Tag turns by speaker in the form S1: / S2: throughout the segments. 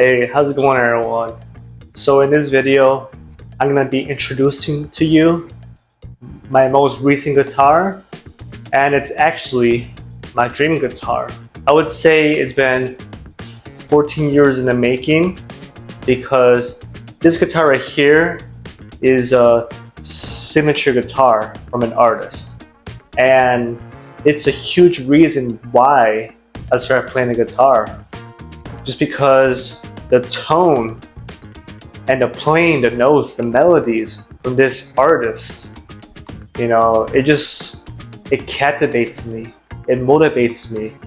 S1: Hey, how's it going everyone? So in this video, I'm gonna be introducing to you my most recent guitar, and it's actually my dream guitar. I would say it's been 14 years in the making because this guitar right here is a signature guitar from an artist, and it's a huge reason why I started playing the guitar. Just because the tone and the playing, the notes, the melodies from this artist, it captivates me, it motivates me,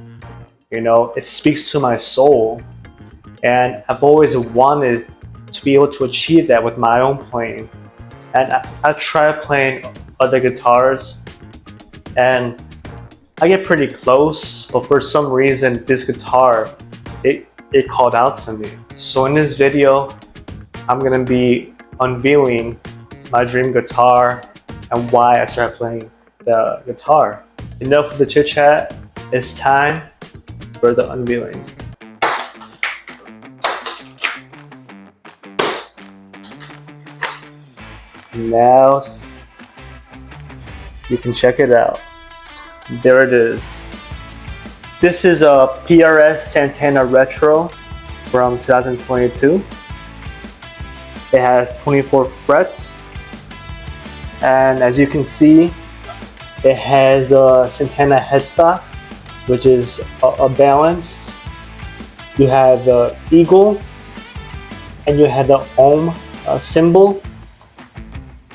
S1: it speaks to my soul, and I've always wanted to be able to achieve that with my own playing. And I tried playing other guitars and I get pretty close, but for some reason this guitar, it called out to me. So in this video, I'm gonna be unveiling my dream guitar and why I started playing the guitar. Enough of the chit chat, it's time for the unveiling. Now you can check it out. There it is. This is a PRS Santana Retro from 2022. It has 24 frets, and as you can see, it has a Santana headstock, which is a balanced. You have the eagle, and you have the ohm symbol.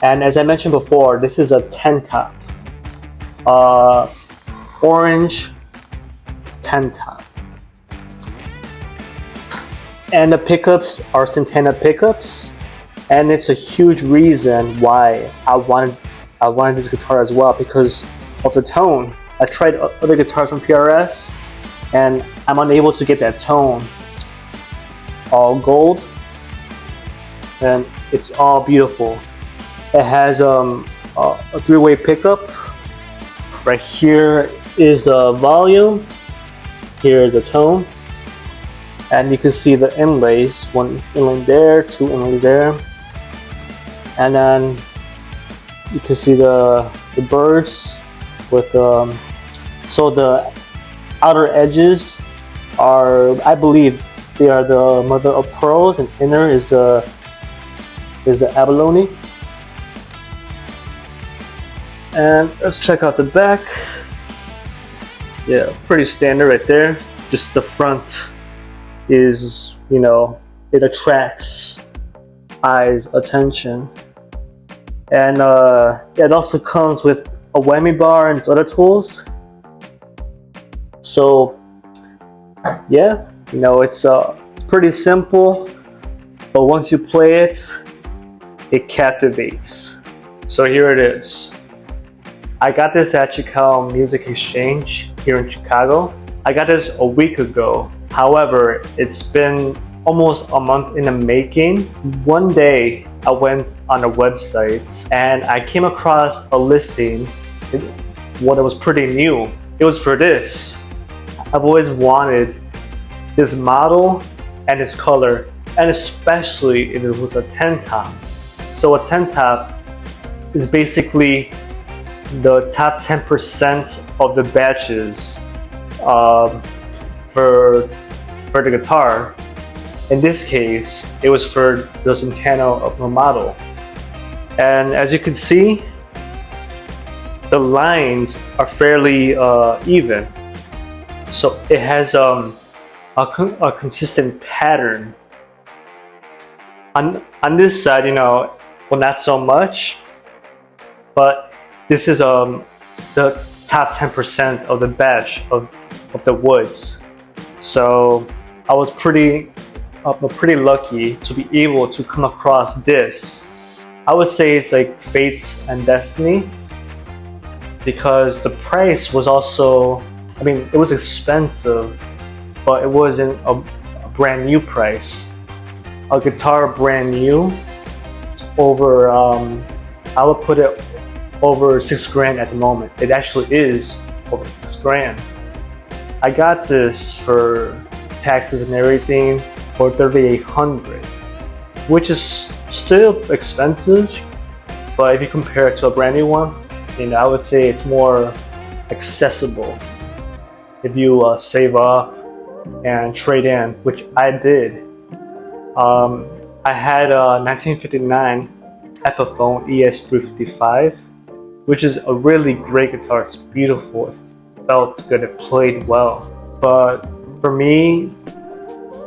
S1: And as I mentioned before, this is a 10 top, orange 10 top. And the pickups are Santana pickups, and it's a huge reason why I wanted this guitar as well, because of the tone. I tried other guitars from PRS and I'm unable to get that tone. All gold, and it's all beautiful. It has a three-way pickup. Right here is the volume, here is the tone, and you can see the inlays, one inlay there, two inlays there, and then you can see the birds with so the outer edges are, I believe they are the mother of pearls, and inner is the abalone. And let's check out the back. Yeah, pretty standard right there. Just the front is, it attracts eyes' attention. And it also comes with a whammy bar and other tools. So yeah, it's pretty simple, but once you play it, it captivates. So here it is. I got this at Chicago Music Exchange here in Chicago. I got this a week ago. However, it's been almost a month in the making. One day I went on a website and I came across a listing. What was pretty new. It was for this. I've always wanted this model and this color, and especially if it was a 10 top. So a 10 top is basically the top 10% of the batches for the guitar. In this case, it was for the Santana model. And as you can see, the lines are fairly even. So it has a consistent pattern. On this side, well, not so much, but this is the top 10% of the batch of the woods. So I was pretty lucky to be able to come across this. I would say it's like fate and destiny, because the price was also, it was expensive, but it wasn't a brand new price. A guitar brand new, over I would put it over $6,000 at the moment. It actually is over $6,000. I got this for taxes and everything for 3,800, which is still expensive, but if you compare it to a brand new one, I would say it's more accessible if you save up and trade in, which I did. I had a 1959 Epiphone ES355, which is a really great guitar. It's beautiful, it felt good, it played well. But for me,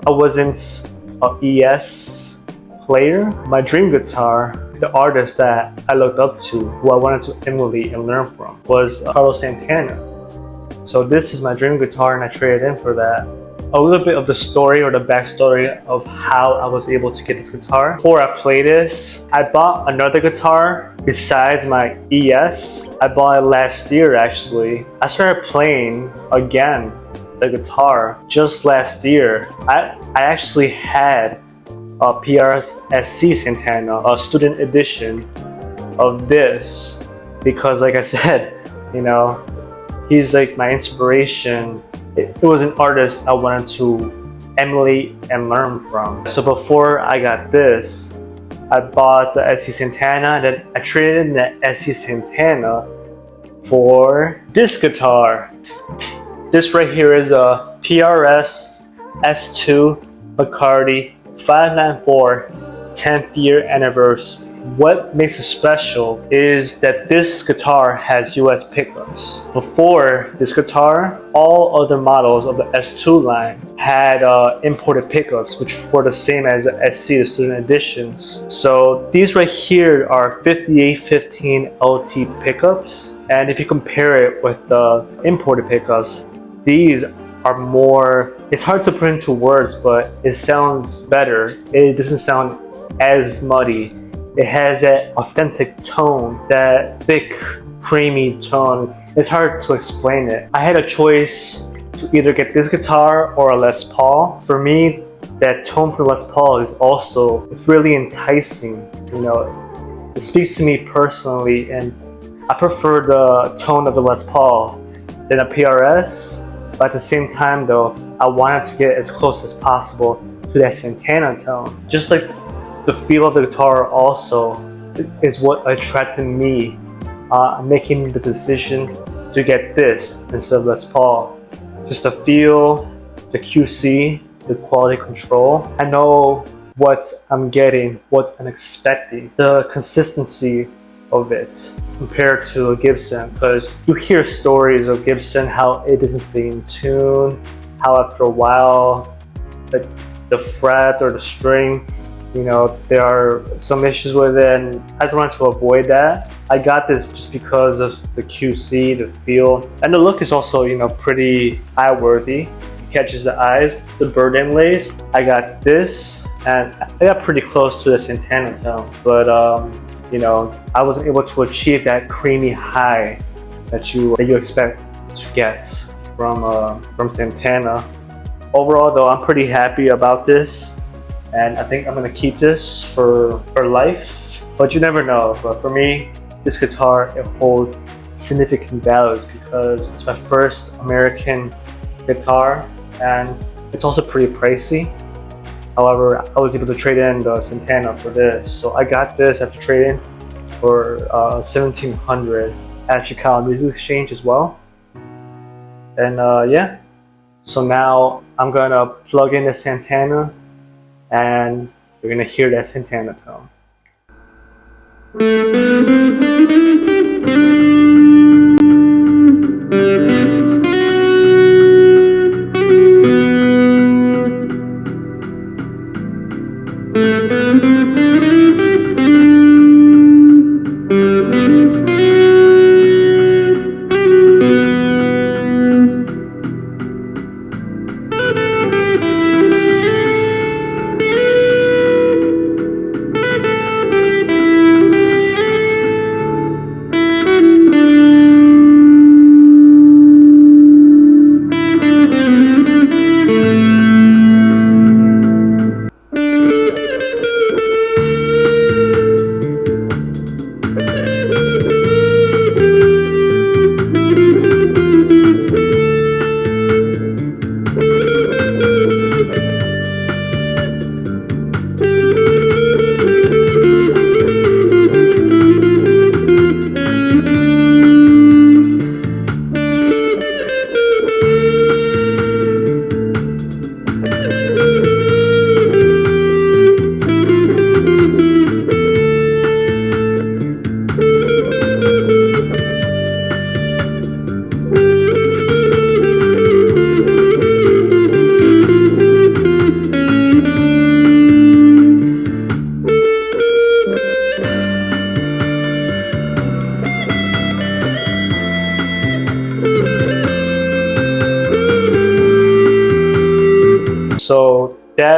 S1: I wasn't an ES player. My dream guitar, the artist that I looked up to, who I wanted to emulate and learn from, was PRS Santana. So this is my dream guitar, and I traded in for that. A little bit of the story or the backstory of how I was able to get this guitar. Before I play this, I bought another guitar besides my ES. I bought it last year actually. I started playing again the guitar just last year. I actually had a PRS Santana, a student edition of this, because like I said, he's like my inspiration. It was an artist I wanted to emulate and learn from. So before I got this, I bought the SC Santana, then I traded in the SC Santana for this guitar. This right here is a PRS S2 Bacardi 594 10th year anniversary. What makes it special is that this guitar has US pickups. Before this guitar, all other models of the S2 line had imported pickups, which were the same as the SC, the student editions. So these right here are 5815 LT pickups, and if you compare it with the imported pickups, these are more, it's hard to put into words, but it sounds better. It doesn't sound as muddy. It has that authentic tone, that thick, creamy tone. It's hard to explain it. I had a choice to either get this guitar or a Les Paul. For me, that tone for Les Paul is also, it's really enticing. It speaks to me personally, and I prefer the tone of the Les Paul than a PRS. But at the same time though, I wanted to get as close as possible to that Santana tone. Just like the feel of the guitar also is what attracted me, making the decision to get this instead of Les Paul. Just the feel, the QC, the quality control. I know what I'm getting, what I'm expecting, the consistency of it compared to a Gibson, because you hear stories of Gibson, how it doesn't stay in tune, how after a while the fret or the string, there are some issues with it, and I just wanted to avoid that. I got this just because of the QC, the feel, and the look is also, pretty eye-worthy. It catches the eyes. The bird inlays, I got this, and I got pretty close to the Santana tone, but I wasn't able to achieve that creamy high that you expect to get from Santana. Overall though, I'm pretty happy about this, and I think I'm gonna keep this for life, but you never know. But for me, this guitar, it holds significant value because it's my first American guitar, and it's also pretty pricey. However, I was able to trade in the Santana for this, so I got this after trading for $1,700 at Chicago Music Exchange as well. And yeah, so now I'm gonna plug in the Santana, and you're gonna hear that Santana tone.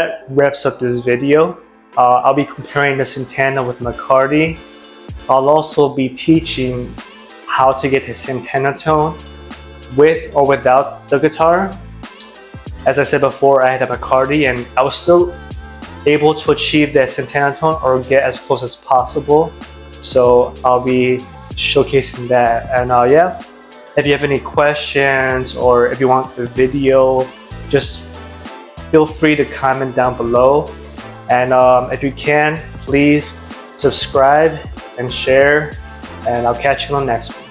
S1: that wraps up this video. I'll be comparing the Santana with McCarty. I'll also be teaching how to get the Santana tone with or without the guitar. As I said before, I had a McCarty and I was still able to achieve that Santana tone or get as close as possible. So I'll be showcasing that. And yeah, if you have any questions or if you want a video, just feel free to comment down below. And if you can, please subscribe and share. And I'll catch you on the next one.